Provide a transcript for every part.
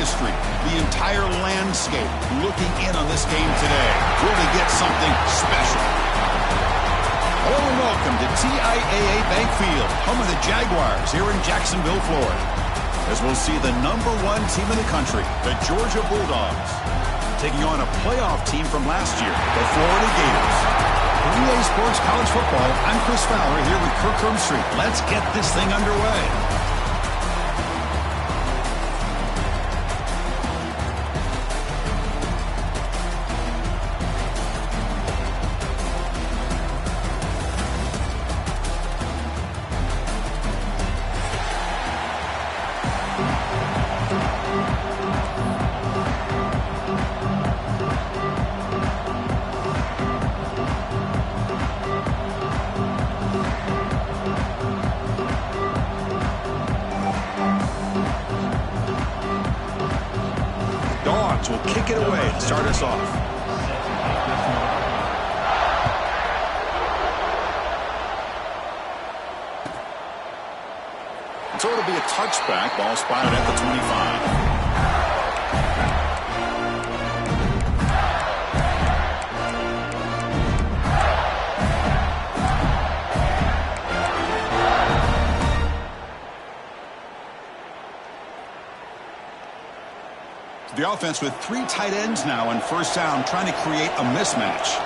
history, the entire landscape looking in on this game today. Will they get something special? Hello and welcome to TIAA Bank Field, home of the Jaguars here in Jacksonville, Florida. As we'll see the #1 team in the country, the Georgia Bulldogs, taking on a playoff team from last year, the Florida Gators. For EA Sports College Football, I'm Chris Fowler here with Kirk Street. Let's get this thing underway. Will kick it away to start us off. So it'll be a touchback. Ball spotted at the 25. The offense with 3 tight ends now on first down, trying to create a mismatch.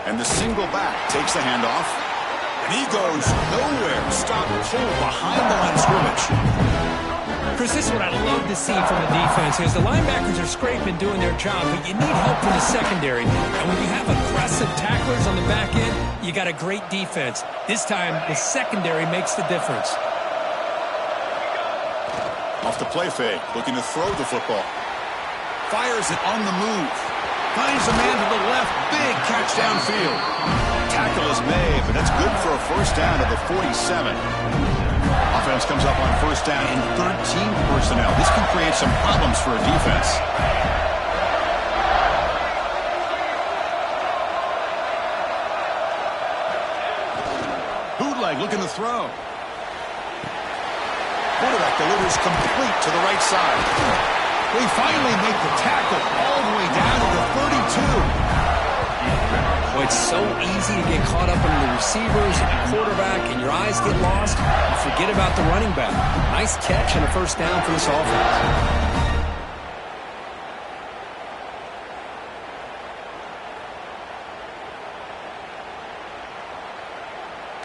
And the single back takes the handoff. And he goes nowhere. Stop pull behind the line of scrimmage. Chris, this is what I love to see from the defense is the linebackers are scraping, doing their job, but you need help from the secondary. And when you have aggressive tacklers on the back end, you got a great defense. This time, the secondary makes the difference. Off the play fake, looking to throw the football. Fires it on the move. Finds a man to the left. Big catch downfield. Tackle is made, but that's good for a first down at the 47. Offense comes up on first down in 13 personnel. This can create some problems for a defense. Bootleg looking to throw. Quarterback delivers complete to the right side. We finally make the tackle all the way down to the 32. Well, it's so easy to get caught up in the receivers and the quarterback, and your eyes get lost. You forget about the running back. Nice catch and a first down for this offense.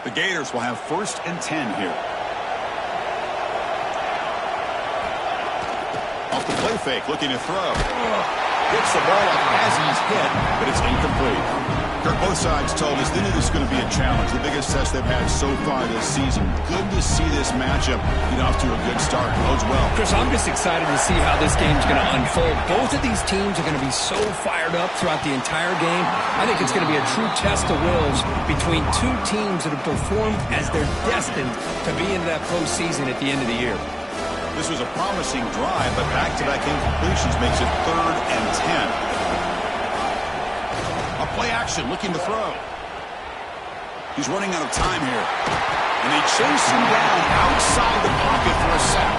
The Gators will have 1st and 10 here. Off the play fake, looking to throw. Gets the ball up as he's hit, but it's incomplete. Kirk, both sides told us they knew this was going to be a challenge, the biggest test they've had so far this season. Good to see this matchup get off to a good start. Bodes well. Chris, I'm just excited to see how this game's going to unfold. Both of these teams are going to be so fired up throughout the entire game. I think it's going to be a true test of wills between two teams that have performed as they're destined to be in that postseason at the end of the year. This was a promising drive, but back-to-back incompletions makes it 3rd and 10. A play action, looking to throw. He's running out of time here. And they chase him down outside the pocket for a sack.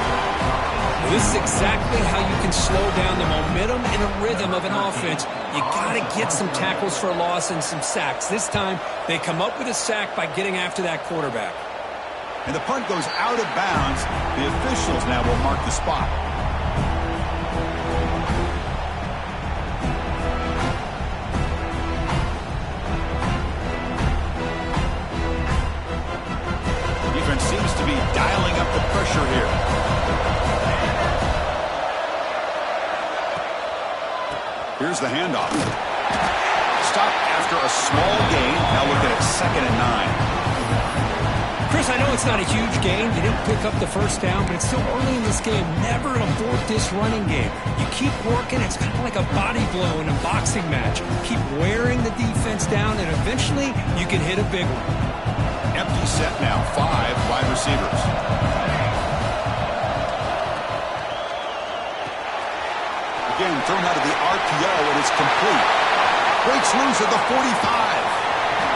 This is exactly how you can slow down the momentum and the rhythm of an offense. You got to get some tackles for a loss and some sacks. This time, they come up with a sack by getting after that quarterback. And the punt goes out of bounds. The officials now will mark the spot. Defense seems to be dialing up the pressure here. Here's the handoff. Stop after a small gain. Now look at it, 2nd and 9. Chris, I know it's not a huge gain. You didn't pick up the first down, but it's still early in this game. Never abort this running game. You keep working. It's kind of like a body blow in a boxing match. Keep wearing the defense down, and eventually you can hit a big one. Empty set now, 5 wide receivers. Again, thrown out of the RPO, and it's complete. Breaks loose at the 45.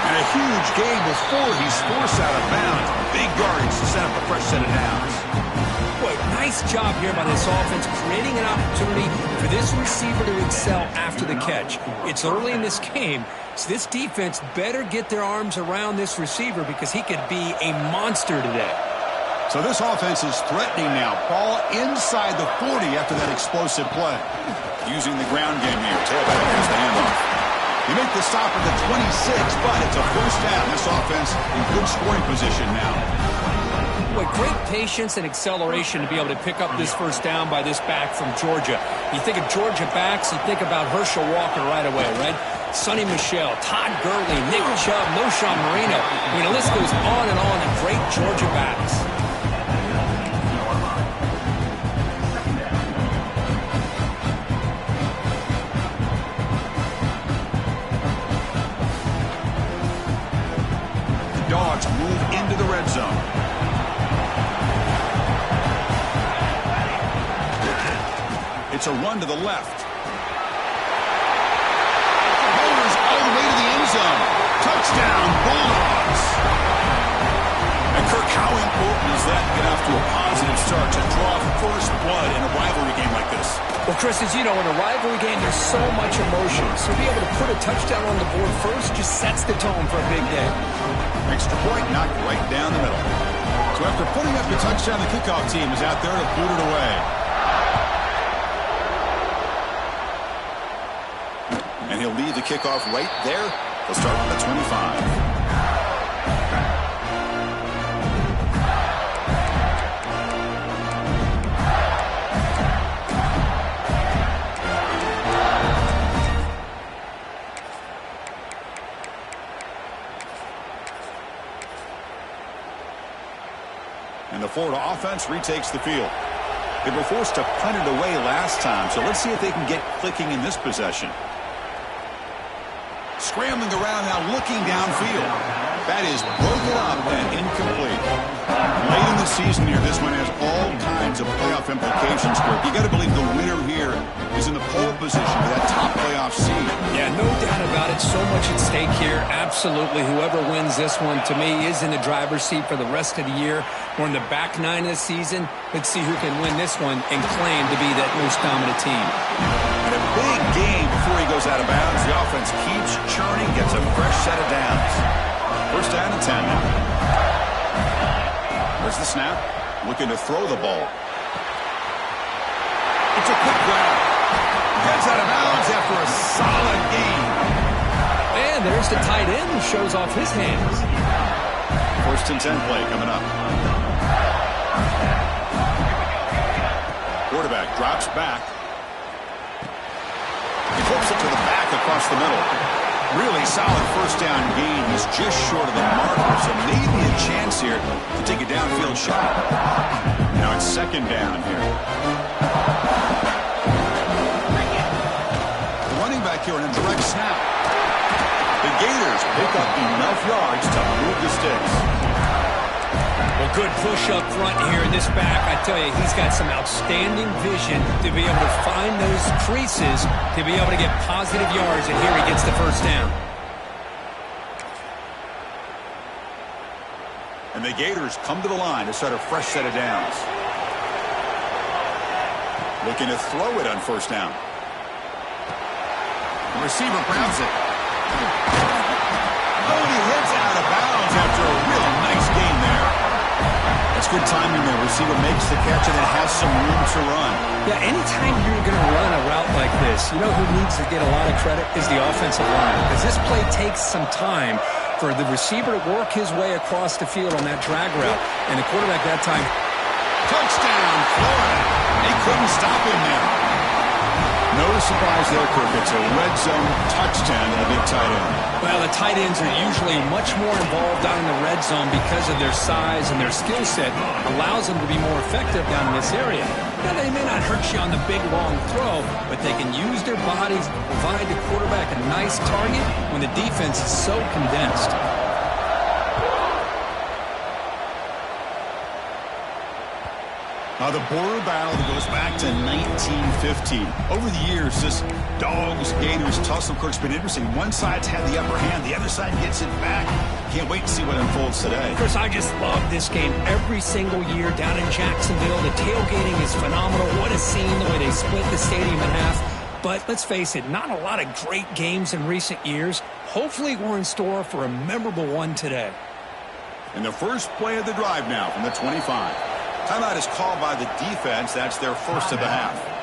And a huge gain before he's forced out of bounds. Big yardage to set up set of downs. Boy, nice job here by this offense, creating an opportunity for this receiver to excel after the catch. It's early in this game, so this defense better get their arms around this receiver because he could be a monster today. So this offense is threatening now. Ball inside the 40 after that explosive play. Using the ground game here. Tailback has the handoff. You make the stop at the 26, but it's a first down. This offense in good scoring position now. Boy, great patience and acceleration to be able to pick up this first down by this back from Georgia. You think of Georgia backs, you think about Herschel Walker right away, right? Sonny Michel, Todd Gurley, Nick Chubb, Noshawn Marino. I mean, the list goes on and on of great Georgia backs. Dogs move into the red zone. It's a run to the left. Bowlers all the way to the end zone. Touchdown, Bulldogs. And Kirk, how important is that to get off to a positive start to draw first blood in a rivalry game like this? Well, Chris, as you know, in a rivalry game, there's so much emotion. So to be able to put a touchdown on the board first just sets the tone for a big day. Extra point knocked right down the middle. So after putting up the touchdown, the kickoff team is out there to boot it away. And he'll lead the kickoff right there. He'll start with the 25. And the Florida offense retakes the field. They were forced to punt it away last time, so let's see if they can get clicking in this possession. Scrambling around now, looking downfield. That is broken up and incomplete. Late in the season here, this one has all kinds of playoff implications. You got to believe the winner here is in the pole position for that top playoff seed. Yeah, no doubt about it. So much at stake here. Absolutely. Whoever wins this one, to me, is in the driver's seat for the rest of the year. We're in the back nine of the season. Let's see who can win this one and claim to be that most dominant team. And a big game before he goes out of bounds. The offense keeps churning, gets a fresh set of downs. First down and 10 now. There's the snap. Looking to throw the ball. It's a quick grab. Gets out of bounds after a solid gain. And there's the tight end who shows off his hands. First and 10 play coming up. Quarterback drops back. He flips it to the back across the middle. Really solid first down gain. He's just short of the marker, so maybe a chance here to take a downfield shot. Now it's second down here. The running back here in a direct snap. The Gators pick up enough yards to move the sticks. Well, good push up front here in this back. I tell you, he's got some outstanding vision to be able to find those creases, to be able to get positive yards, and here he gets the first down. And the Gators come to the line to start a fresh set of downs. Looking to throw it on first down. The receiver grabs it. Oh, he hits out of bounds after a real nice gain there. That's good timing there. Receiver makes the catch and it has some room to run. Yeah, anytime you're going to run a route like this, you know who needs to get a lot of credit is the offensive line. Because this play takes some time for the receiver to work his way across the field on that drag route. And the quarterback that time. Touchdown, Florida. They couldn't stop him there. No surprise there, Kirk. It's a red zone touchdown and a big tight end. Well, the tight ends are usually much more involved down in the red zone because of their size and their skill set. Allows them to be more effective down in this area. Now, they may not hurt you on the big, long throw, but they can use their bodies, provide the quarterback a nice target when the defense is so condensed. The border battle that goes back to 1915. Over the years, this Dogs-Gators tussle, Kirk's been interesting. One side's had the upper hand, the other side gets it back. Can't wait to see what unfolds today. Chris, I just love this game every single year down in Jacksonville. The tailgating is phenomenal. What a scene, the way they split the stadium in half. But let's face it, not a lot of great games in recent years. Hopefully we're in store for a memorable one today. And the first play of the drive now from the 25. Timeout is called by the defense. That's their first of the half.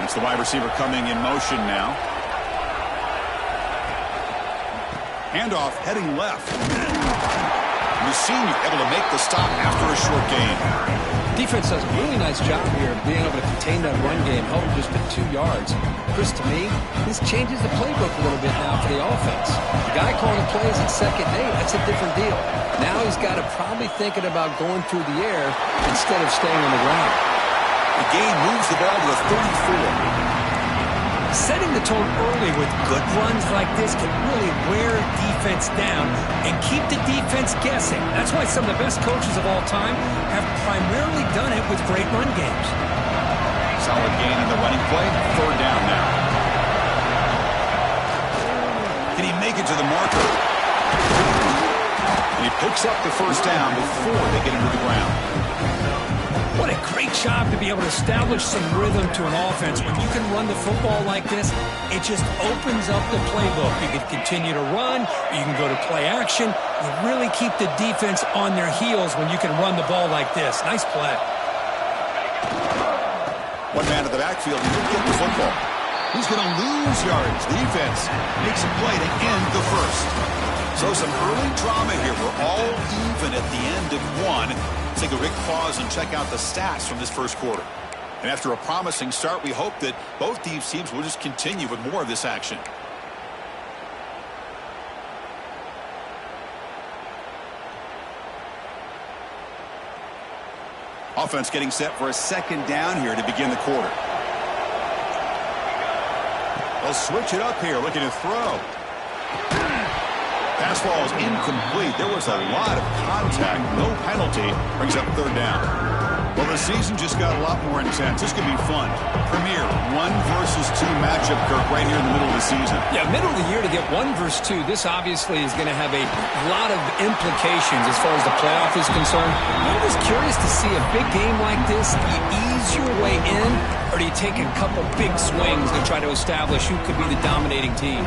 It's the wide receiver coming in motion now. Handoff heading left. The senior able to make the stop after a short gain. Defense does a really nice job here of being able to contain that run game, held him just at 2 yards. Chris, to me, this changes the playbook a little bit now for the offense. The guy calling the plays at second day, that's a different deal. Now he's got to probably thinking about going through the air instead of staying on the ground. The game moves the ball to the 34. Setting the tone early with good runs like this can really wear a defense down and keep the defense guessing. That's why some of the best coaches of all time have primarily done it with great run games. Solid gain on the running play. Third down now. Can he make it to the marker? And he picks up the first down before they get him to the ground. What a great job to be able to establish some rhythm to an offense. When you can run the football like this, it just opens up the playbook. You can continue to run. You can go to play action. You really keep the defense on their heels when you can run the ball like this. Nice play. One man at the backfield. He didn't get the football. He's going to lose yards. The defense makes a play to end the first. So some early drama here. We're all even at the end of one. Take a quick pause and check out the stats from this first quarter. And after a promising start, we hope that both these teams will just continue with more of this action. Offense getting set for a second down here to begin the quarter. They'll switch it up here, looking to throw. Pass ball is incomplete. There was a lot of contact. No penalty. Brings up third down. Well, the season just got a lot more intense. This could be fun. Premier 1 versus 2 matchup, Kirk, right here in the middle of the season. Yeah, middle of the year to get 1 versus 2. This obviously is going to have a lot of implications as far as the playoff is concerned. I'm just curious to see a big game like this. Do you ease your way in, or do you take a couple big swings to try to establish who could be the dominating team?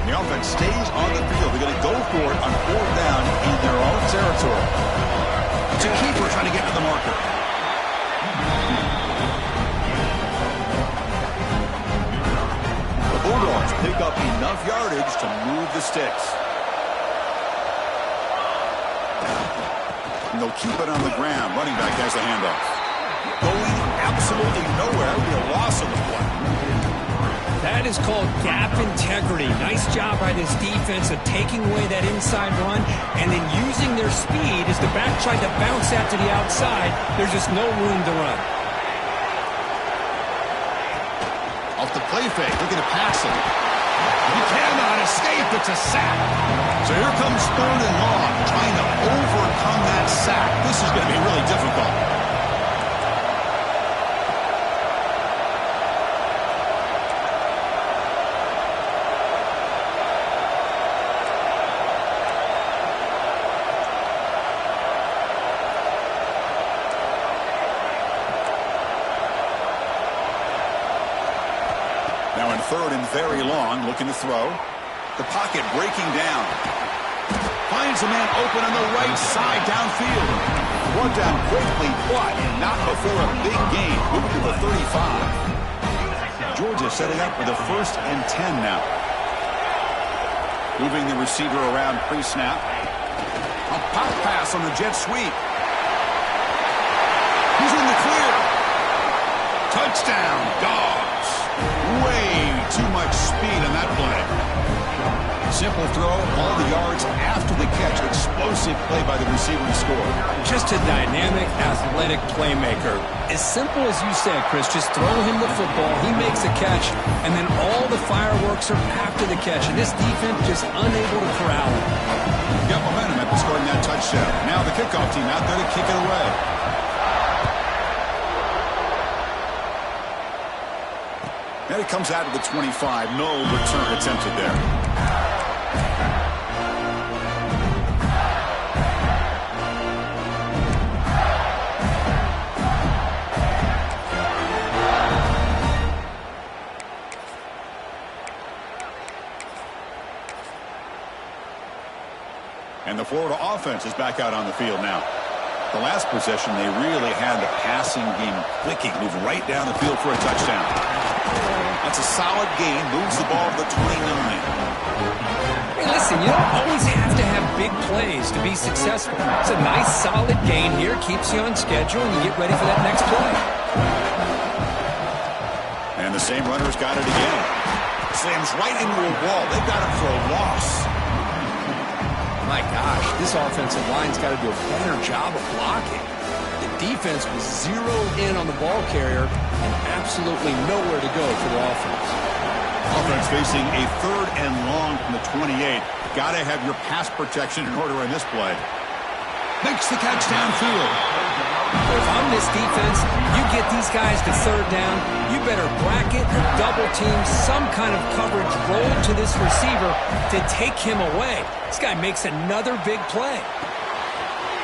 The offense stays on the field. They're going to go for it on fourth down in their own territory. It's a keeper trying to get to the marker. The Bulldogs pick up enough yardage to move the sticks. And they'll keep it on the ground. Running back has the handoff. Going absolutely nowhere. That would be a loss of the play. That is called gap integrity. Nice job by this defense of taking away that inside run and then using their speed as the back tried to bounce out to the outside. There's just no room to run. Off the play fake, looking to pass it. He cannot escape. It's a sack. So here comes third and long, trying to overcome that sack. This is going to be really difficult. Now in third and very long, looking to throw. The pocket breaking down. Finds a man open on the right side downfield. Brought down quickly, but not before a big gain. Moving to the 35. Georgia setting up with a 1st and 10 now. Moving the receiver around pre-snap. A pop pass on the jet sweep. He's in the clear. Touchdown, Dogs. Way too much speed on that play. Simple throw, all the yards after the catch. Explosive play by the receiver to score. Just a dynamic, athletic playmaker. As simple as you said, Chris, just throw him the football, he makes a catch, and then all the fireworks are after the catch. And this defense just unable to corral him. Got momentum after scoring that touchdown. Now the kickoff team out there to kick it away. And it comes out of the 25. No return attempted there. And the Florida offense is back out on the field now. The last possession, they really had the passing game clicking, moved right down the field for a touchdown. That's a solid gain, moves the ball to the 29. Hey, listen, you don't always have to have big plays to be successful. It's a nice, solid gain here, keeps you on schedule, and you get ready for that next play. And the same runner's got it again. Slams right into a wall. They've got him for a loss. My gosh, this offensive line's got to do a better job of blocking. The defense was zeroed in on the ball carrier and absolutely nowhere to go for the offense. Offense facing a 3rd and long from the 28. Got to have your pass protection in order in this play. Makes the catch downfield. If I'm this defense, you get these guys to 3rd down, you better bracket or double team some kind of coverage roll to this receiver to take him away. This guy makes another big play.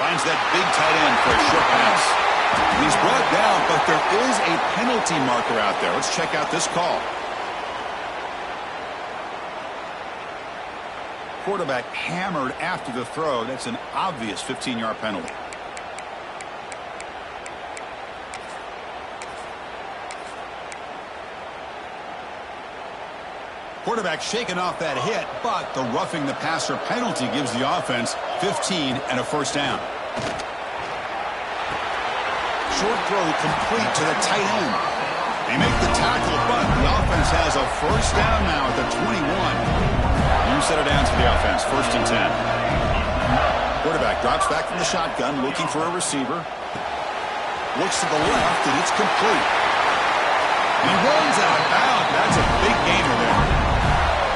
Finds that big tight end for a short pass. He's brought down, but there is a penalty marker out there. Let's check out this call. Quarterback hammered after the throw. That's an obvious 15-yard penalty. Quarterback shaking off that hit, but the roughing the passer penalty gives the offense 15 and a first down. Short throw complete to the tight end. They make the tackle, but the offense has a first down now at the 21. New set of downs for the offense, 1st and 10. Quarterback drops back from the shotgun, looking for a receiver. Looks to the left, and it's complete. He runs out of bounds. That's a big gainer there.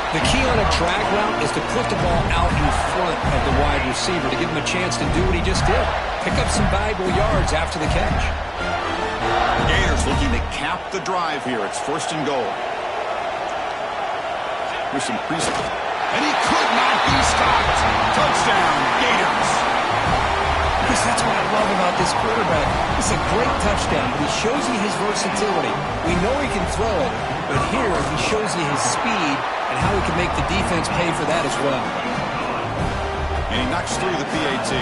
The key on a drag route is to put the ball out in front of the wide receiver to give him a chance to do what he just did. Pick up some valuable yards after the catch. Gators looking to cap the drive here. It's 1st and goal. Here's some present. And he could not be stopped. Touchdown, Gators. Chris, that's what I love about this quarterback. It's a great touchdown, but he shows you his versatility. We know he can throw it, but here he shows you his speed and how he can make the defense pay for that as well. And he knocks through the PAT.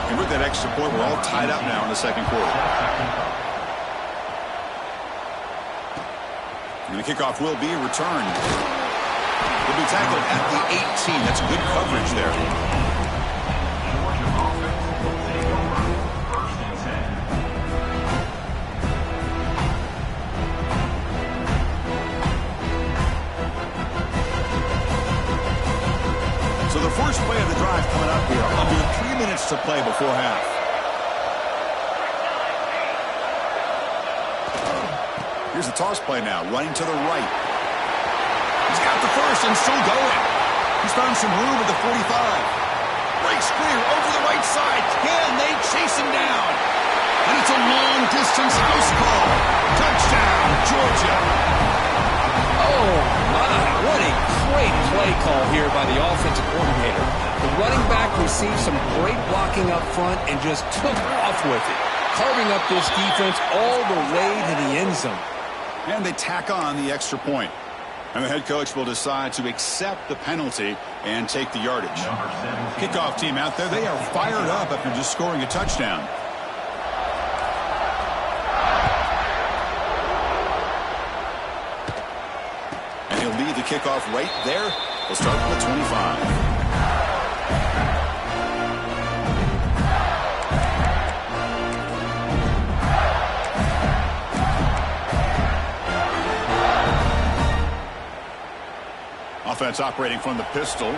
And with that extra point, we're all tied up now in the 2nd quarter. And the kickoff will be returned. Will be tackled at the 18. That's good coverage there. So the first play of the drive coming up here. Under 3 minutes to play before half. Here's the toss play now, running to the right. He's got the first and still going. He's found some room at the 45. Breaks clear over the right side. Can they chase him down? And it's a long-distance house call. Touchdown, Georgia. Oh, my. What a great play call here by the offensive coordinator. The running back received some great blocking up front and just took off with it, carving up this defense all the way to the end zone. And they tack on the extra point. And the head coach will decide to accept the penalty and take the yardage. Kickoff team out there, they are fired up after just scoring a touchdown. And he'll lead the kickoff right there. We'll start from the 25. Offense operating from the pistol.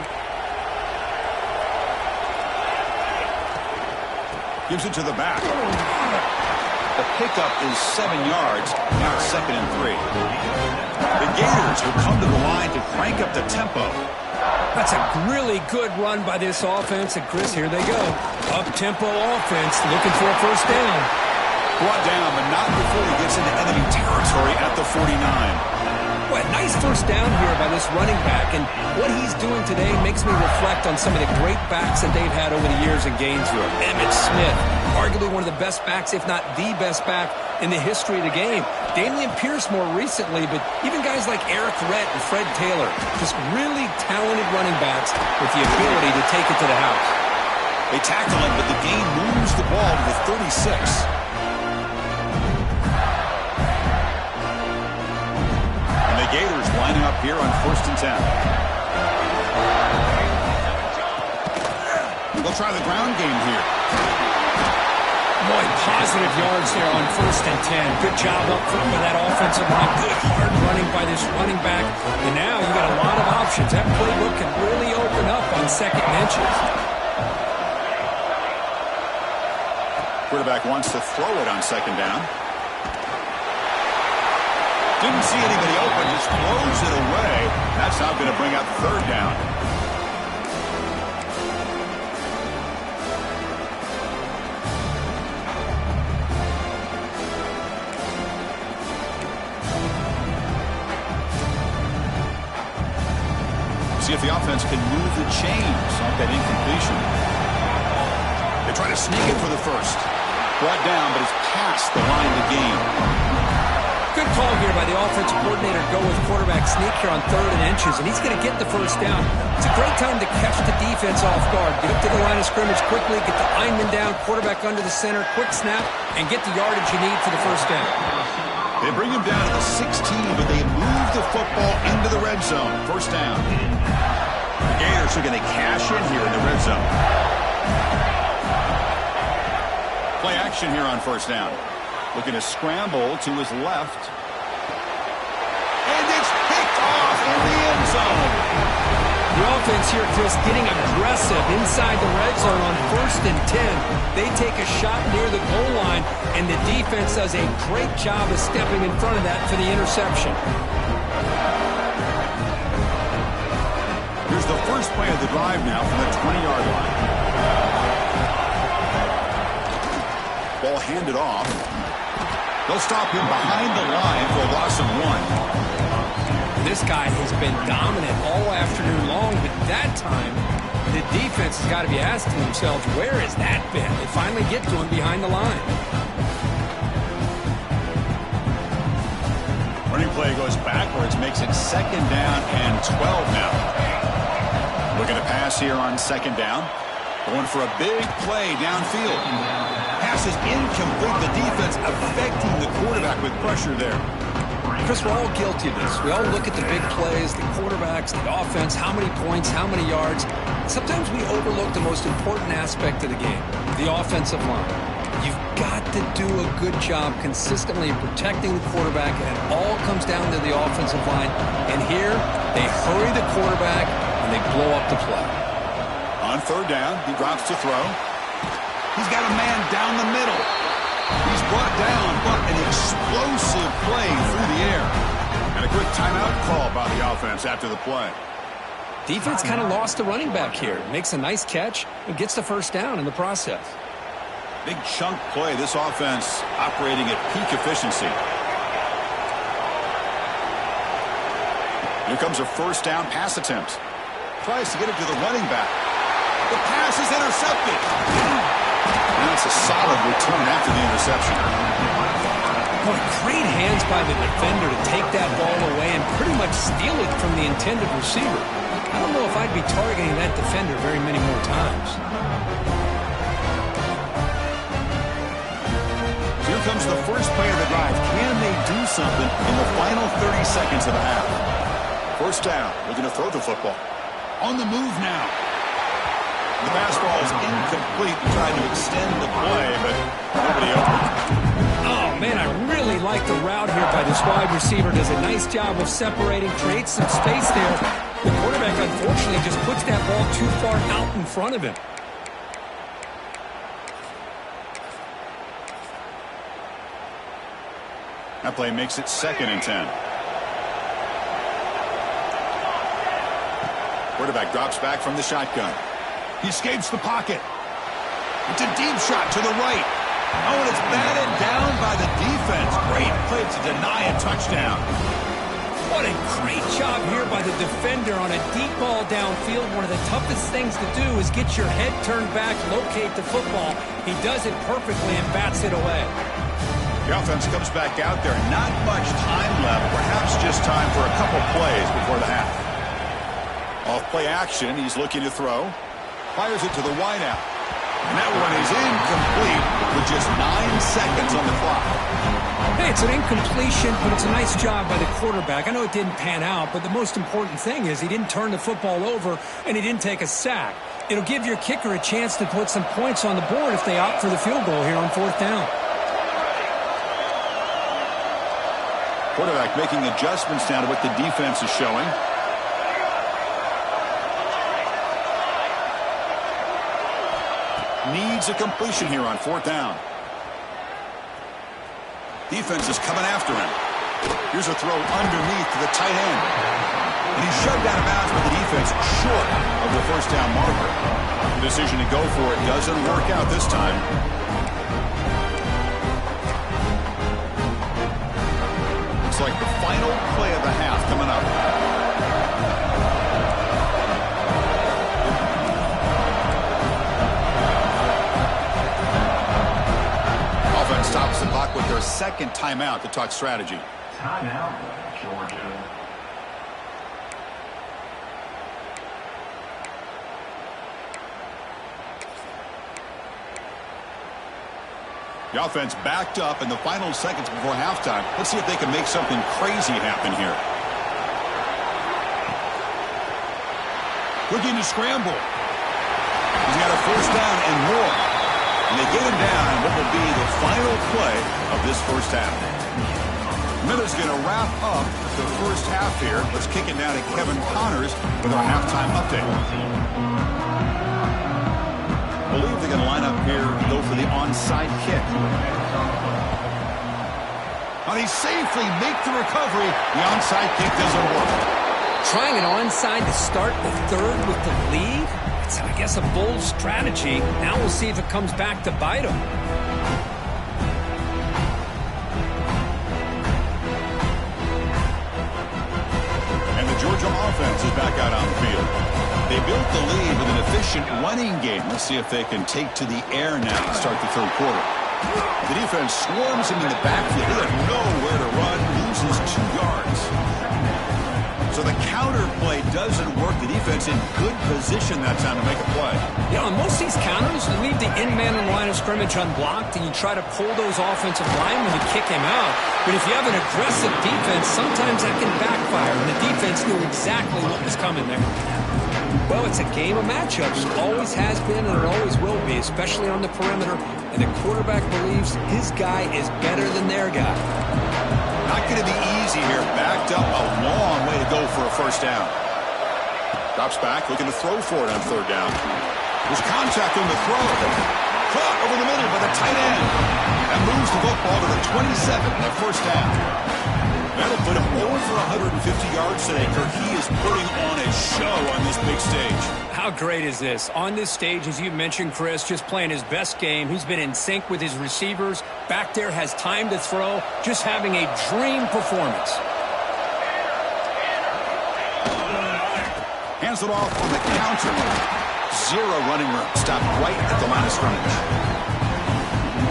Gives it to the back. The pickup is 7 yards. Now it's 2nd and 3. The Gators will come to the line to crank up the tempo. That's a really good run by this offense. And Chris, here they go. Up-tempo offense looking for a first down. Brought down, but not before he gets into enemy territory at the 49. Well, nice first down here by this running back, and what he's doing today makes me reflect on some of the great backs that they've had over the years in Gainesville. Emmitt Smith, arguably one of the best backs, if not the best back in the history of the game. Damian Pierce more recently, but even guys like Eric Rhett and Fred Taylor, just really talented running backs with the ability to take it to the house. They tackle him, but the gain moves the ball to the 36. Gators lining up here on 1st and 10. They'll try the ground game here. Boy, positive yards there on 1st and 10. Good job up front with that offensive line. Good hard running by this running back. And now you got a lot of options. That playbook can really open up on 2nd and inches. Quarterback wants to throw it on 2nd down. Didn't see anybody open, just throws it away. That's not going to bring up 3rd down. See if the offense can move the chains off that incompletion. They try to sneak it for the first. Brought down, but it's past the line of the game. Good call here by the offensive coordinator. Go with quarterback sneak here on 3rd and inches, and he's going to get the first down. It's a great time to catch the defense off guard. Get up to the line of scrimmage quickly, get the lineman down, quarterback under the center, quick snap, and get the yardage you need for the first down. They bring him down to the 16, but they move the football into the red zone. 1st down. The Gators are going to cash in here in the red zone. Play action here on 1st down. Looking to scramble to his left. And it's picked off in the end zone. The offense here, Chris, getting aggressive inside the red zone on 1st and 10. They take a shot near the goal line, and the defense does a great job of stepping in front of that for the interception. Here's the first play of the drive now from the 20-yard line. Ball handed off. They'll stop him behind the line for a loss of 1. This guy has been dominant all afternoon long, but that time, the defense has got to be asking themselves, where has that been? They finally get to him behind the line. Running play goes backwards, makes it 2nd down and 12 now. Looking to pass here on 2nd down. Going for a big play downfield. Pass is incomplete. The defense affecting the quarterback with pressure there. Chris, we're all guilty of this. We all look at the big plays, the quarterbacks, the offense, how many points, how many yards. Sometimes we overlook the most important aspect of the game, the offensive line. You've got to do a good job consistently protecting the quarterback, and it all comes down to the offensive line. And here, they hurry the quarterback, and they blow up the play. On 3rd down, he drops to throw. He's got a man down the middle. He's brought down, but an explosive play through the air. And a quick timeout call by the offense after the play. Defense kind of lost the running back here. Makes a nice catch and gets the first down in the process. Big chunk play. This offense operating at peak efficiency. Here comes a 1st down pass attempt. Tries to get it to the running back. The pass is intercepted. And it's a solid return after the interception. Boy, great hands by the defender to take that ball away and pretty much steal it from the intended receiver. I don't know if I'd be targeting that defender very many more times. Here comes the first play of the drive. Can they do something in the final 30 seconds of the half? 1st down. Looking to throw the football. On the move now. The pass ball is incomplete. Trying to extend the play, but nobody open. Oh, man, I really like the route here by this wide receiver. Does a nice job of separating, creates some space there. The quarterback, unfortunately, just puts that ball too far out in front of him. That play makes it 2nd and 10. Quarterback drops back from the shotgun. He escapes the pocket. It's a deep shot to the right. Oh, and it's batted down by the defense. Great play to deny a touchdown. What a great job here by the defender on a deep ball downfield. One of the toughest things to do is get your head turned back, locate the football. He does it perfectly and bats it away. The offense comes back out there. Not much time left. Perhaps just time for a couple plays before the half. Off play action. He's looking to throw. Fires it to the wideout. And that one is incomplete with just 9 seconds on the clock. Hey, it's an incompletion, but it's a nice job by the quarterback. I know it didn't pan out, but the most important thing is he didn't turn the football over and he didn't take a sack. It'll give your kicker a chance to put some points on the board if they opt for the field goal here on 4th down. Quarterback making adjustments now to what the defense is showing. Needs a completion here on 4th down. Defense is coming after him. Here's a throw underneath to the tight end. And he's shoved out of bounds by the defense short of the 1st down marker. The decision to go for it doesn't work out this time. Looks like the final play of the half coming up. Stops the clock with their second timeout to talk strategy. Timeout, Georgia. The offense backed up in the final seconds before halftime. Let's see if they can make something crazy happen here. Looking to scramble. He's got a 1st down and more. And they get him down in what will be the final play of this 1st half. Miller's going to wrap up the 1st half here. Let's kick it down to Kevin Connors with our halftime update. I believe they're going to line up here, go for the onside kick. How they safely make the recovery. The onside kick doesn't work. Trying an onside to start the 3rd with the lead? It's, I guess, a bold strategy. Now we'll see if it comes back to bite them. And the Georgia offense is back out on the field. They built the lead with an efficient running game. Let's see if they can take to the air now to start the 3rd quarter. The defense swarms him in the backfield. They have nowhere to run, loses 2 yards. So the counter play doesn't work. The defense in good position that time to make a play. You know, on most of these counters, you leave the in-man in the line of scrimmage unblocked, and you try to pull those offensive linemen to kick him out. But if you have an aggressive defense, sometimes that can backfire, and the defense knew exactly what was coming there. Well, it's a game of matchups. Always has been, and it always will be, especially on the perimeter. And the quarterback believes his guy is better than their guy. Not going to be easy here. Backed up a long way to go for a 1st down. Drops back, looking to throw for it on 3rd down. There's contact on the throw. Caught over the middle by the tight end. That moves the football to the 27 and a 1st down. That'll put him over 150 yards today. Kirk, he is putting on a show on this big stage. How great is this? On this stage, as you mentioned, Chris, just playing his best game. He's been in sync with his receivers. Back there, has time to throw. Just having a dream performance. Hands it off on the counter. 0 running room. Stopped right at the line of scrimmage.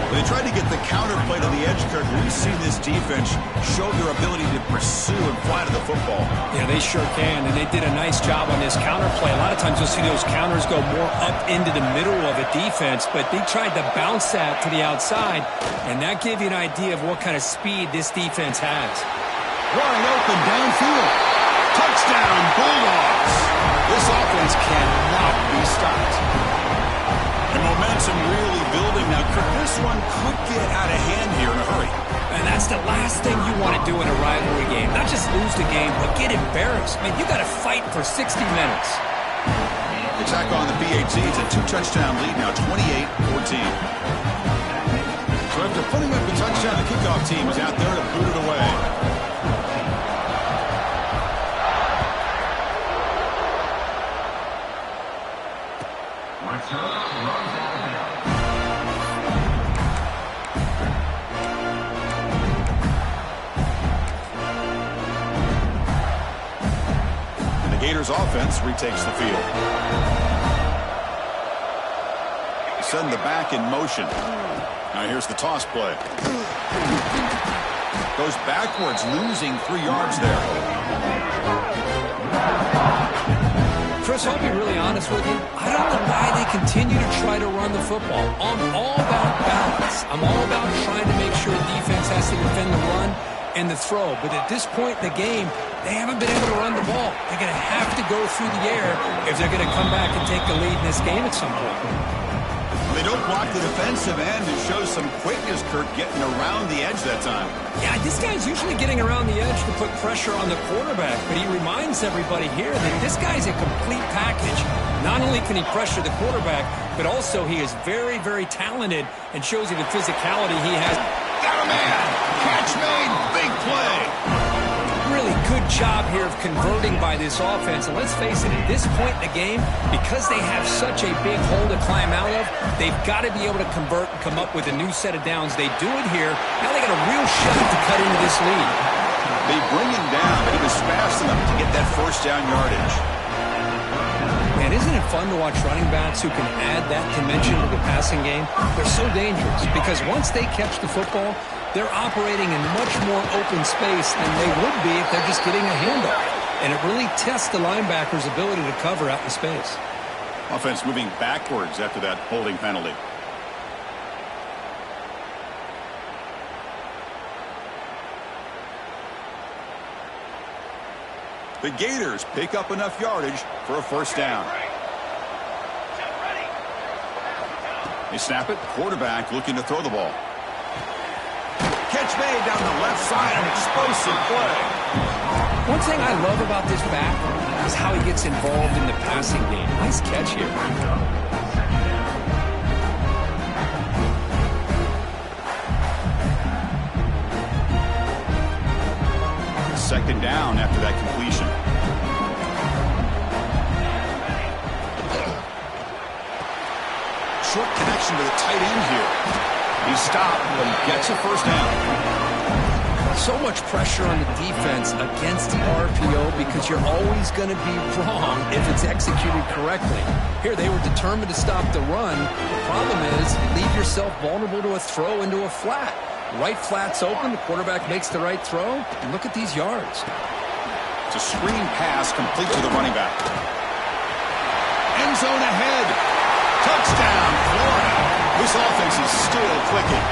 They tried to get the counter play to the edge, Kirk. We've seen this defense show their ability to pursue and fly to the football. Yeah, they sure can, and they did a nice job on this counter play. A lot of times you'll see those counters go more up into the middle of a defense, but they tried to bounce that to the outside, and that gave you an idea of what kind of speed this defense has. Wide open downfield. Touchdown, Bulldogs. This offense cannot be stopped. And momentum really building now. This one could get out of hand here in a hurry. And that's the last thing you want to do in a rivalry game. Not just lose the game, but get embarrassed. Man, you got to fight for 60 minutes. Attack on the PAT. It's a 2-touchdown lead now, 28-14. So after putting up the touchdown, the kickoff team is out there to boot it away. Gators offense retakes the field. Send the back in motion. Now here's the toss play. Goes backwards, losing 3 yards there. Chris, I'll be really honest with you. I don't know why they continue to try to run the football. I'm all about balance. I'm all about trying to make sure defense has to defend the run and the throw. But at this point in the game, they haven't been able to run the ball. They're going to have to go through the air if they're going to come back and take the lead in this game at some point. They don't block the defensive end and show some quickness, Kurt, getting around the edge that time. Yeah, this guy's usually getting around the edge to put pressure on the quarterback, but he reminds everybody here that this guy's a complete package. Not only can he pressure the quarterback, but also he is very, very talented and shows you the physicality he has. Got a man! Catch made! Big play! Really good job here of converting by this offense. And let's face it, at this point in the game, because they have such a big hole to climb out of, they've got to be able to convert and come up with a new set of downs. They do it here. Now they got a real shot to cut into this lead. They bring him down, but he was fast enough to get that first down yardage. Man, isn't it fun to watch running backs who can add that dimension to the passing game? They're so dangerous because once they catch the football, they're operating in much more open space than they would be if they're just getting a handoff. And it really tests the linebacker's ability to cover out in space. Offense moving backwards after that holding penalty. The Gators pick up enough yardage for a first down. They snap it. Quarterback looking to throw the ball. Catch made down the left side, an explosive play. One thing I love about this back is how he gets involved in the passing game. Nice catch here. Second down after that completion. Short connection to the tight end here. He stopped, but he gets a first down. So much pressure on the defense against the RPO because you're always going to be wrong if it's executed correctly. Here, they were determined to stop the run. The problem is you leave yourself vulnerable to a throw into a flat. Right flat's open, the quarterback makes the right throw, and look at these yards. It's a screen pass complete to the running back. End zone ahead. Touchdown, Florida. This offense is still clicking.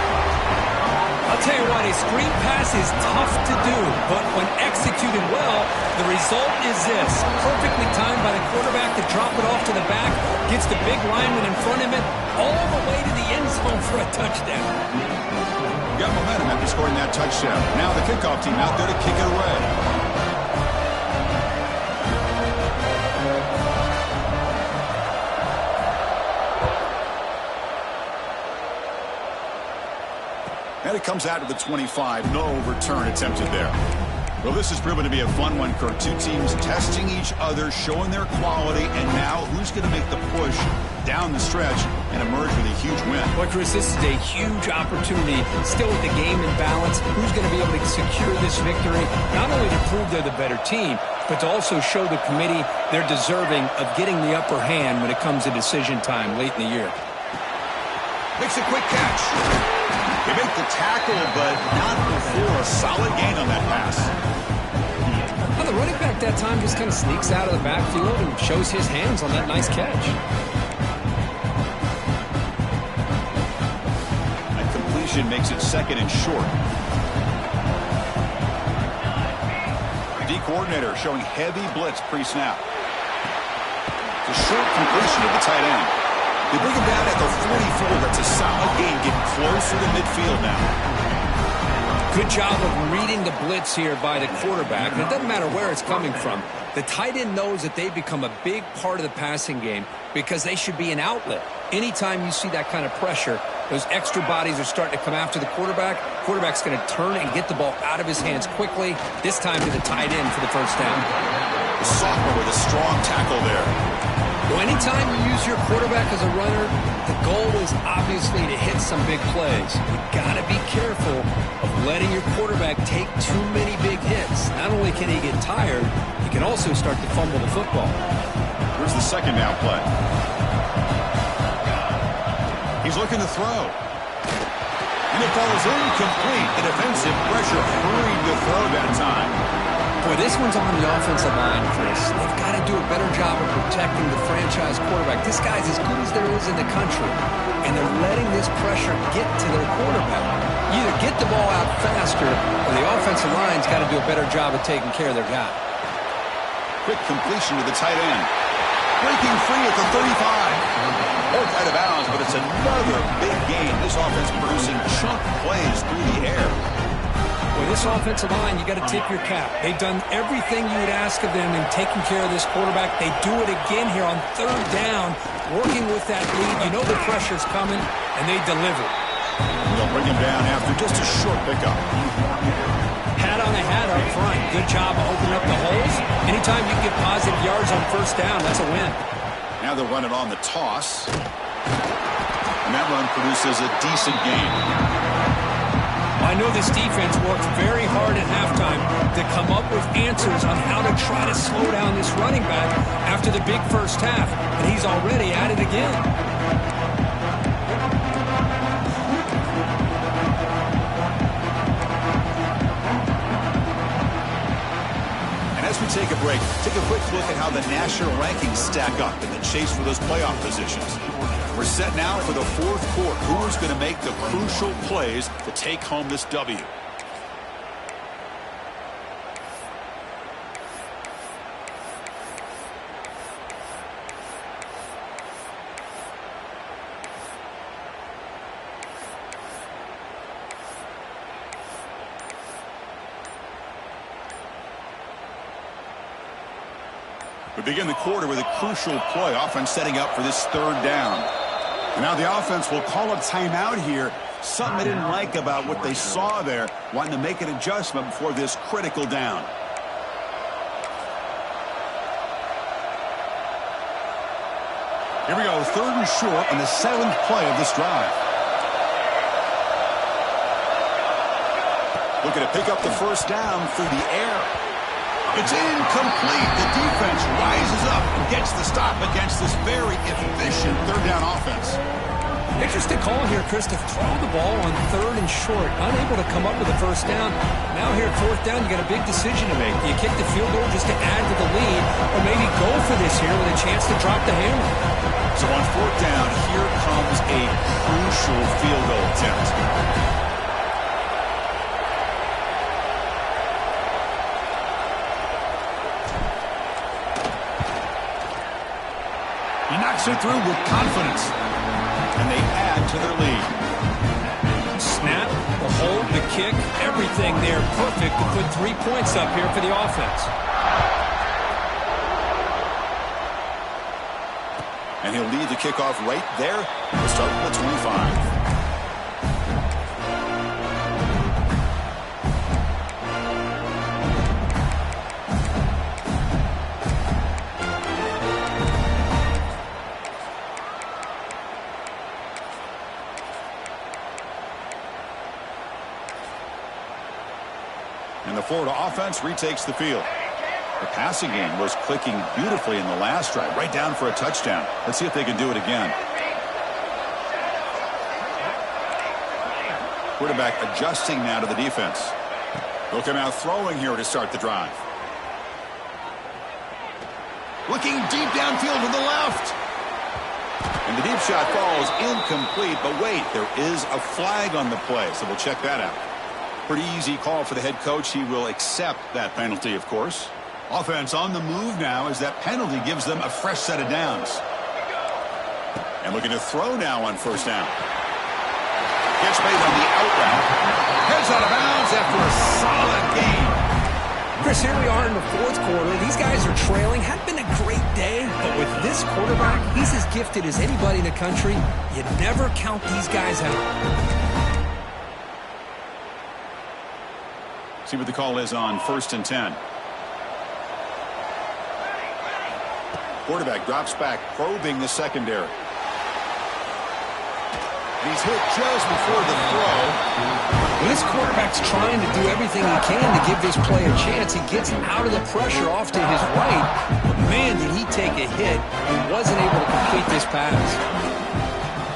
I'll tell you what, a screen pass is tough to do, but when executed well, the result is this. Perfectly timed by the quarterback to drop it off to the back, gets the big lineman in front of him, all the way to the end zone for a touchdown. Got momentum after scoring that touchdown. Now the kickoff team out there to kick it away. And it comes out to the 25. No return attempted there. Well, this has proven to be a fun one, Kurt. Two teams testing each other, showing their quality, and now who's going to make the push down the stretch and emerge with a huge win? Boy, Chris, this is a huge opportunity. Still with the game in balance, who's going to be able to secure this victory, not only to prove they're the better team, but to also show the committee they're deserving of getting the upper hand when it comes to decision time late in the year. Makes a quick catch. They make the tackle, but not before a solid gain on that pass. Well, the running back that time just kind of sneaks out of the backfield and shows his hands on that nice catch. That completion makes it second and short. D coordinator showing heavy blitz pre-snap. It's a short completion to the tight end. They bring him down at the 44. That's a solid gain, getting closer to midfield now. Good job of reading the blitz here by the quarterback. And it doesn't matter where it's coming from. The tight end knows that they become a big part of the passing game because they should be an outlet. Anytime you see that kind of pressure, those extra bodies are starting to come after the quarterback. Quarterback's going to turn and get the ball out of his hands quickly, this time to the tight end for the first down. The sophomore with a strong tackle there. Well, anytime you use your quarterback as a runner, the goal is obviously to hit some big plays. You got to be careful of letting your quarterback take too many big hits. Not only can he get tired, he can also start to fumble the football. Here's the second down play. He's looking to throw. And it falls incomplete. The defensive pressure hurried the throw that time. Boy, this one's on the offensive line, Chris. They've got to do a better job of protecting the franchise quarterback. This guy's as good as there is in the country, and they're letting this pressure get to their quarterback. You either get the ball out faster, or the offensive line's got to do a better job of taking care of their guy. Quick completion to the tight end. Breaking free at the 35. Both out of bounds, but it's another big game. This offense producing chunk plays through the air. With this offensive line, you got to tip your cap. They've done everything you would ask of them in taking care of this quarterback. They do it again here on third down, working with that lead. You know the pressure's coming, and they deliver. They'll bring him down after just a short pickup. Hat on a hat up front. Good job of opening up the holes. Anytime you can get positive yards on first down, that's a win. Now they'll run it on the toss. And that run produces a decent gain. I know this defense worked very hard at halftime to come up with answers on how to try to slow down this running back after the big first half, and he's already at it again. And as we take a break, take a quick look at how the national rankings stack up in the chase for those playoff positions. We're set now for the fourth quarter. Who is going to make the crucial plays to take home this W? We begin the quarter with a crucial play, offense setting up for this third down. And now the offense will call a timeout here. Something they didn't like about what they saw there, wanting to make an adjustment before this critical down. Here we go, third and short on the seventh play of this drive. Looking to pick up the first down through the air. It's incomplete. The defense rises up and gets the stop against this very efficient third down offense. Interesting call here, Chris, to throw the ball on third and short. Unable to come up with a first down. Now here at fourth down, you got a big decision to make. Do you kick the field goal just to add to the lead, or maybe go for this here with a chance to drop the hammer? So on fourth down, here comes a crucial field goal attempt. He knocks it through with confidence. And they add to their lead. Snap, the hold, the kick, everything there perfect to put 3 points up here for the offense. And he'll lead the kickoff right there. We'll start with the 25. And the Florida offense retakes the field. The passing game was clicking beautifully in the last drive, right down for a touchdown. Let's see if they can do it again. Quarterback adjusting now to the defense. They'll come out throwing here to start the drive. Looking deep downfield to the left. And the deep shot falls incomplete, but wait, there is a flag on the play, so we'll check that out. Pretty easy call for the head coach. He will accept that penalty, of course. Offense on the move now as that penalty gives them a fresh set of downs. And looking to throw now on first down. Gets made on the out route. Heads out of bounds after a solid game. Chris, here we are in the fourth quarter. These guys are trailing. Hadn't been a great day, but with this quarterback, he's as gifted as anybody in the country. You never count these guys out. See what the call is on 1st and 10. Quarterback drops back, probing the secondary. He's hit just before the throw. When this quarterback's trying to do everything he can to give this play a chance, he gets out of the pressure off to his right. But man, did he take a hit. He wasn't able to complete this pass.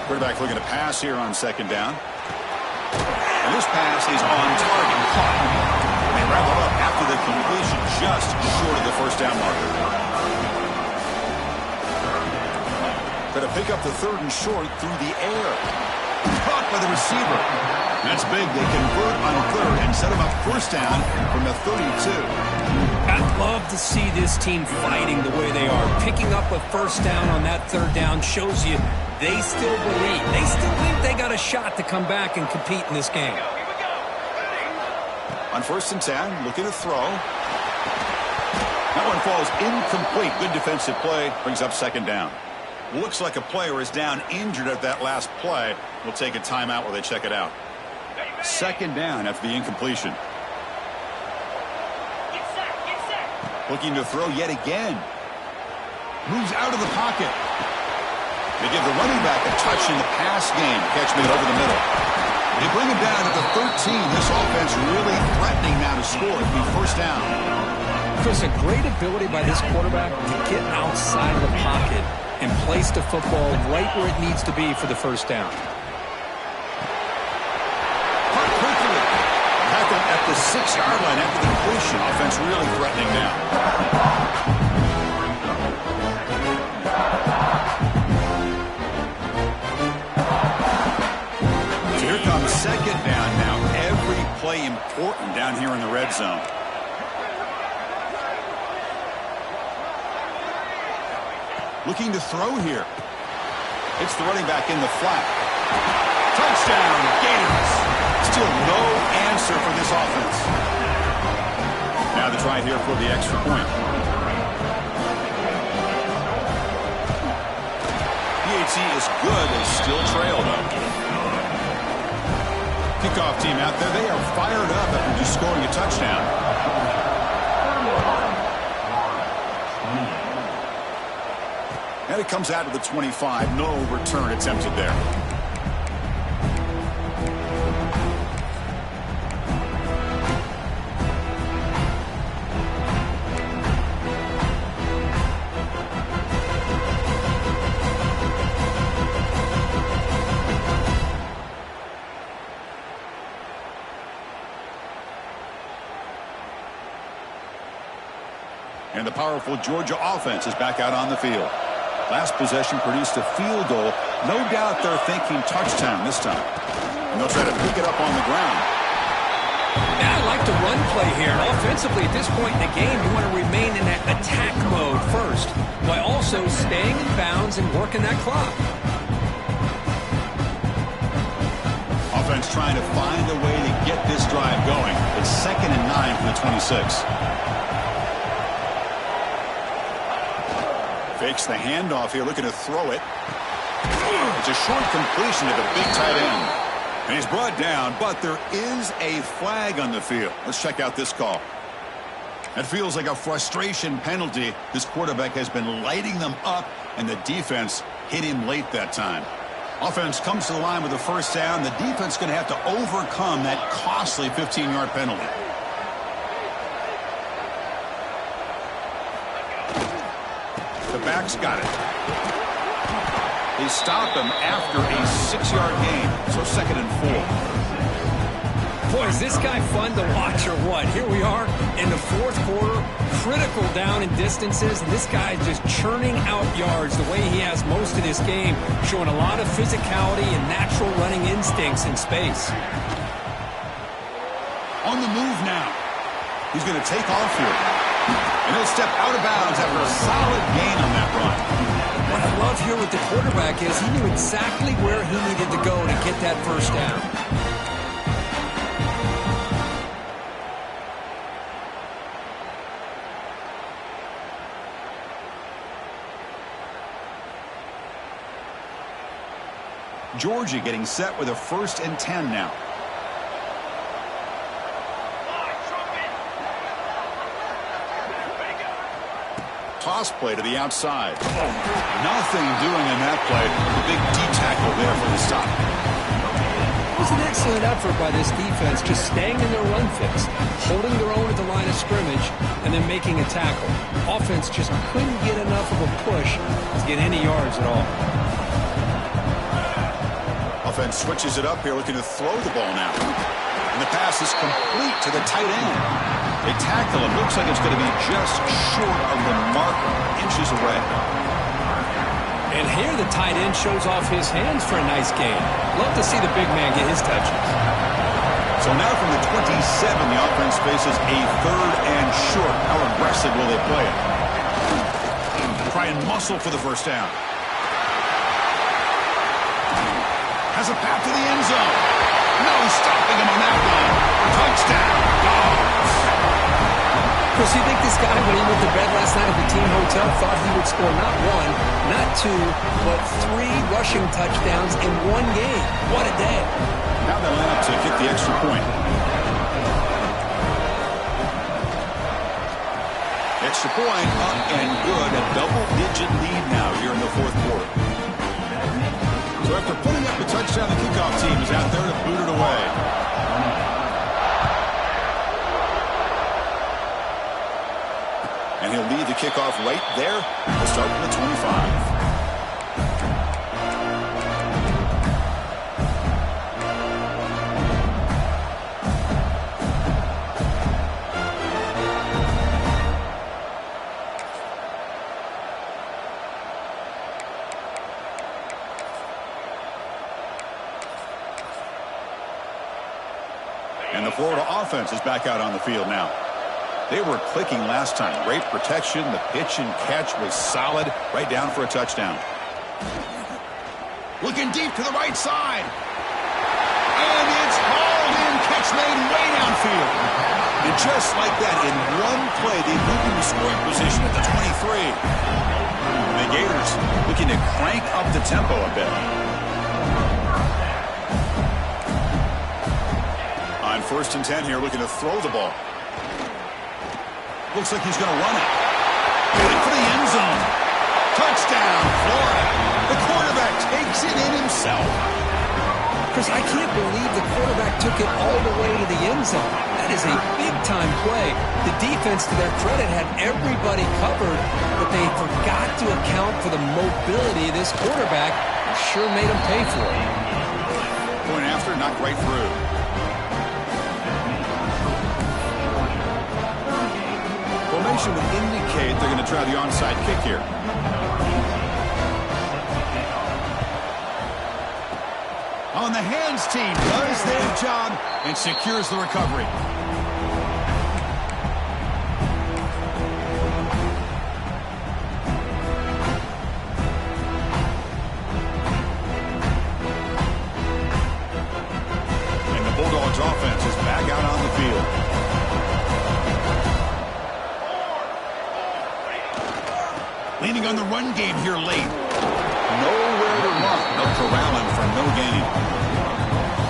Quarterback looking to pass here on second down. And this pass is on target. Caught. They wrap it up after the completion, just short of the first down marker. Going to pick up the third and short through the air. Caught by the receiver. That's big. They convert on third and set him up first down from the 32. I'd love to see this team fighting the way they are. Picking up a first down on that third down shows you they still believe. They still think they got a shot to come back and compete in this game. On first and 10, looking to throw. That one falls incomplete. Good defensive play. Brings up second down. Looks like a player is down injured at that last play. We'll take a timeout while they check it out. Second down after the incompletion. Looking to throw yet again. Moves out of the pocket. They give the running back a touch in the pass game. Catch made over the middle. They bring him down at the 13. This offense really threatening now to score. It'll be first down. Chris, a great ability by this quarterback to get outside of the pocket and place the football right where it needs to be for the first down. Tackled at the 6-yard line after the completion. Offense really threatening now. So here comes second down now. Every play important down here in the red zone. Looking to throw here. It's the running back in the flat. Touchdown, Gators. Still no answer for this offense. Now the try here for the extra point. PAT is good. They still trail though. Kickoff team out there. They are fired up after just scoring a touchdown. And it comes out of the 25. No return attempted there. And the powerful Georgia offense is back out on the field. Last possession produced a field goal. No doubt they're thinking touchdown this time. And they'll try to pick it up on the ground. Yeah, I like the run play here. Offensively, at this point in the game, you want to remain in that attack mode first, while also staying in bounds and working that clock. Offense trying to find a way to get this drive going. It's 2nd and 9 from the 26. Fakes the handoff here, looking to throw it. It's a short completion to the big tight end. And he's brought down, but there is a flag on the field. Let's check out this call. It feels like a frustration penalty. This quarterback has been lighting them up, and the defense hit him late that time. Offense comes to the line with a first down. The defense is going to have to overcome that costly 15-yard penalty. The back's got it. They stop him after a 6-yard gain, so 2nd and 4. Boy, is this guy fun to watch or what? Here we are in the fourth quarter, critical down in distances, and this guy is just churning out yards the way he has most of this game, showing a lot of physicality and natural running instincts in space. On the move now. He's going to take off here. And he'll step out of bounds after a solid gain on that run. What I love here with the quarterback is he knew exactly where he needed to go to get that first down. Georgia getting set with a 1st and 10 now. toss play to the outside. Nothing doing in that play. The big D-tackle there for the stop. It was an excellent effort by this defense, just staying in their run fix, holding their own at the line of scrimmage, and then making a tackle. Offense just couldn't get enough of a push to get any yards at all. Offense switches it up here, looking to throw the ball now. And the pass is complete to the tight end. They tackle him. Looks like it's going to be just short of the marker, inches away. And here the tight end shows off his hands for a nice gain. Love to see the big man get his touches. So now from the 27, the offense faces a 3rd and short. How aggressive will they play it? Try and muscle for the first down. Has a path to the end zone. No stopping him on that one. Touchdown, Dogs. Chris, you think this guy, when he went to bed last night at the team hotel, thought he would score not 1, not 2, but 3 rushing touchdowns in one game? What a day. Now they line up to kick the extra point. Extra point up and good. A double-digit lead now here in the 4th quarter. So after putting up the touchdown, the kickoff team is out there to boot it away. And he'll lead the kickoff right there. We'll start from the 25. And the Florida offense is back out on the field now. They were clicking last time. Great protection. The pitch and catch was solid. Right down for a touchdown. Looking deep to the right side. And it's hauled in. Catch made way downfield. And just like that, in one play, they moved into scoring position at the 23. The Gators looking to crank up the tempo a bit. On 1st and 10 here, looking to throw the ball. Looks like he's going to run it. Going for the end zone. Touchdown, Florida. The quarterback takes it in himself. Chris, I can't believe the quarterback took it all the way to the end zone. That is a big-time play. The defense, to their credit, had everybody covered, but they forgot to account for the mobility of this quarterback. It sure made him pay for it. Point after, knocked right through. Formation would indicate they're going to try the onside kick here. On the hands team does their job and secures the recovery. And the Bulldogs offense is back out on the field. Leaning on the run game here late. Nowhere to run. No corralling for no gain.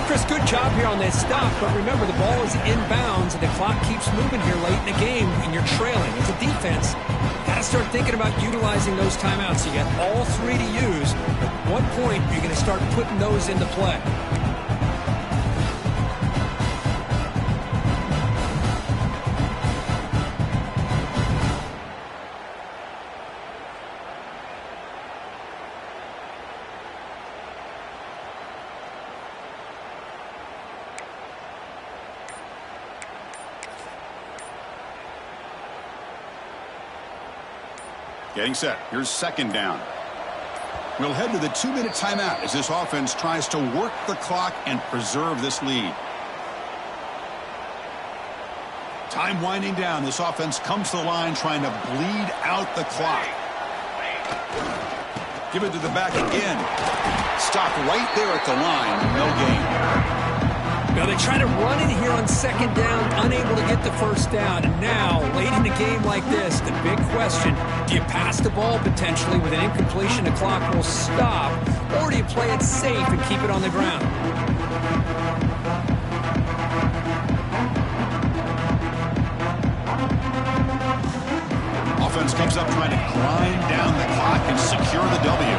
Chris, good job here on that stop, but remember the ball is inbounds and the clock keeps moving here late in the game and you're trailing. As a defense, got to start thinking about utilizing those timeouts. You got all 3 to use. At what point are you going to start putting those into play? Getting set. Here's 2nd down. We'll head to the 2-minute timeout as this offense tries to work the clock and preserve this lead. Time winding down. This offense comes to the line trying to bleed out the clock. Give it to the back again. Stop right there at the line. No gain. Now they try to run it here on 2nd down, unable to get the 1st down. And now, late in the game like this, the big question, do you pass the ball potentially with an incompletion, the clock will stop, or do you play it safe and keep it on the ground? offense comes up trying to grind down the clock and secure the W.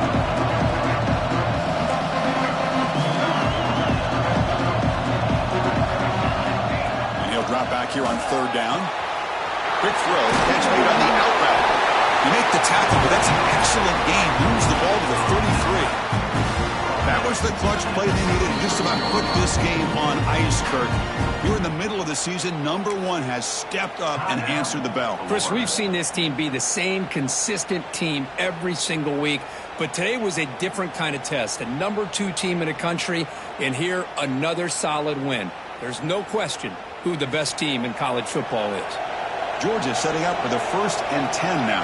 And he'll drop back here on third down. Quick throw, catch made on the out route. You make the tackle, but that's an excellent gain. Moves the ball to the 33. That was the clutch play they needed to just about put this game on ice, Kirk. You're in the middle of the season. Number one has stepped up and answered the bell. Chris, we've seen this team be the same consistent team every single week, but today was a different kind of test. A number 2 team in the country, and here another solid win. There's no question who the best team in college football is. Georgia setting up for the 1st and 10 now.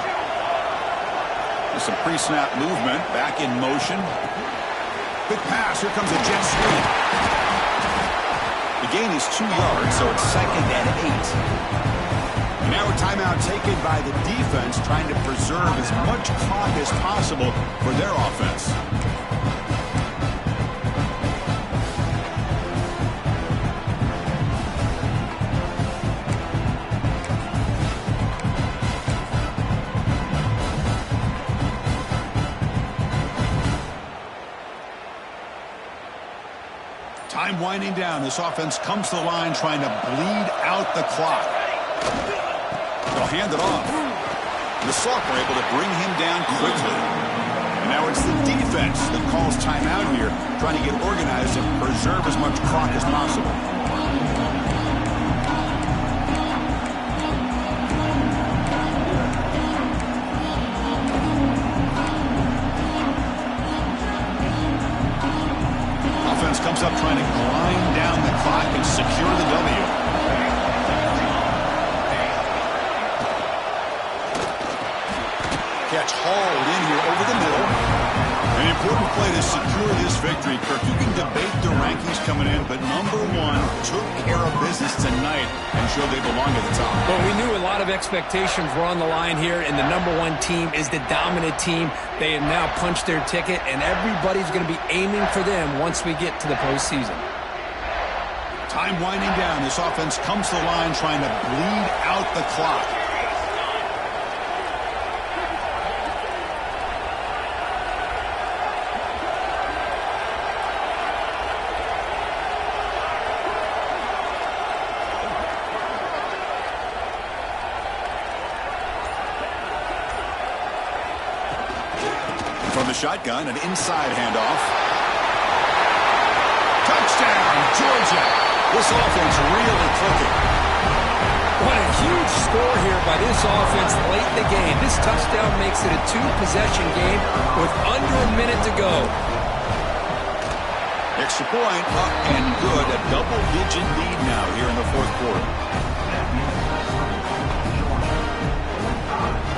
There's some pre-snap movement, back in motion. Quick pass, here comes a jet sweep. The gain is 2 yards, so it's 2nd and 8. And now a timeout taken by the defense, trying to preserve as much clock as possible for their offense. Time winding down. This offense comes to the line trying to bleed out the clock. They'll hand it off. The Sock are able to bring him down quickly. And now it's the defense that calls timeout here, trying to get organized and preserve as much clock as possible. Comes up trying to grind down the clock and secure the W. Catch hauled in here over the middle. An important play to secure this victory, Kirk. You can debate the rankings coming in, but number one took care of business tonight and showed they belong at the top. But we knew a lot of expectations were on the line here, and the number 1 team is the dominant team. They have now punched their ticket, and everybody's going to be aiming for them once we get to the postseason. Time winding down. This offense comes to the line trying to bleed out the clock. From the shotgun, an inside handoff. Touchdown, Georgia. This offense really clicking. What a huge score here by this offense late in the game. This touchdown makes it a 2-possession game with under a minute to go. Extra point up and good. A double-digit lead now here in the 4th quarter.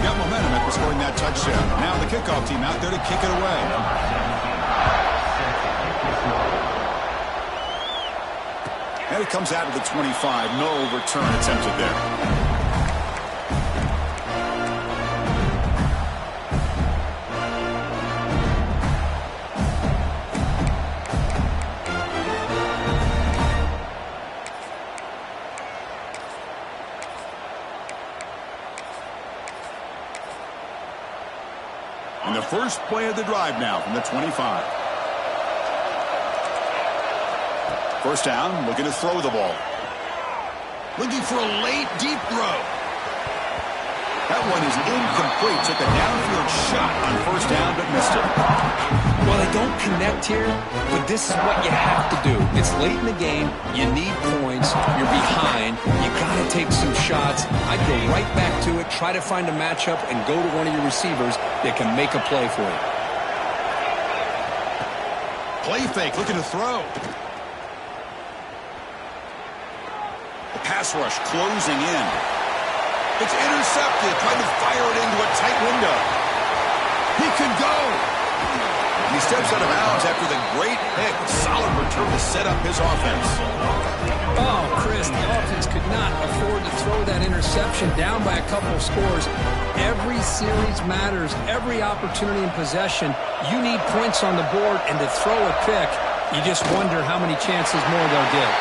Got momentum after scoring that touchdown. Now the kickoff team out there to kick it away. And it comes out of the 25. No return attempted there. And the first play of the drive now from the 25. First down, looking to throw the ball. Looking for a late, deep throw. That one is incomplete. Took a downfield shot on first down, but missed it. Well, they don't connect here, but this is what you have to do. It's late in the game. You need points. You're behind. You got to take some shots. I'd go right back to it, try to find a matchup, and go to one of your receivers that can make a play for you. Play fake, looking to throw. The pass rush closing in. It's intercepted, trying to fire it into a tight window. He could go. He steps out of bounds after the great pick. Solid return to set up his offense. Oh, Chris, the offense could not afford to throw that interception down by a couple of scores. Every series matters. Every opportunity in possession, you need points on the board, and to throw a pick, you just wonder how many chances more they'll get.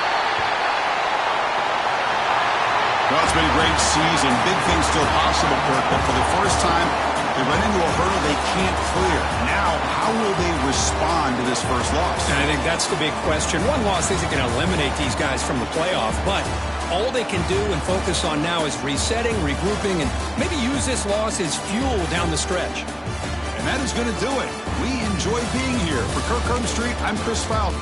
Well, it's been a great season. Big things still possible, Kirk, but for the first time, they run into a hurdle they can't clear. Now, how will they respond to this first loss? And I think that's the big question. One loss isn't going to eliminate these guys from the playoff, but all they can do and focus on now is resetting, regrouping, and maybe use this loss as fuel down the stretch. And that is going to do it. We enjoy being here. For Kirk Herbstreit, I'm Chris Fowler.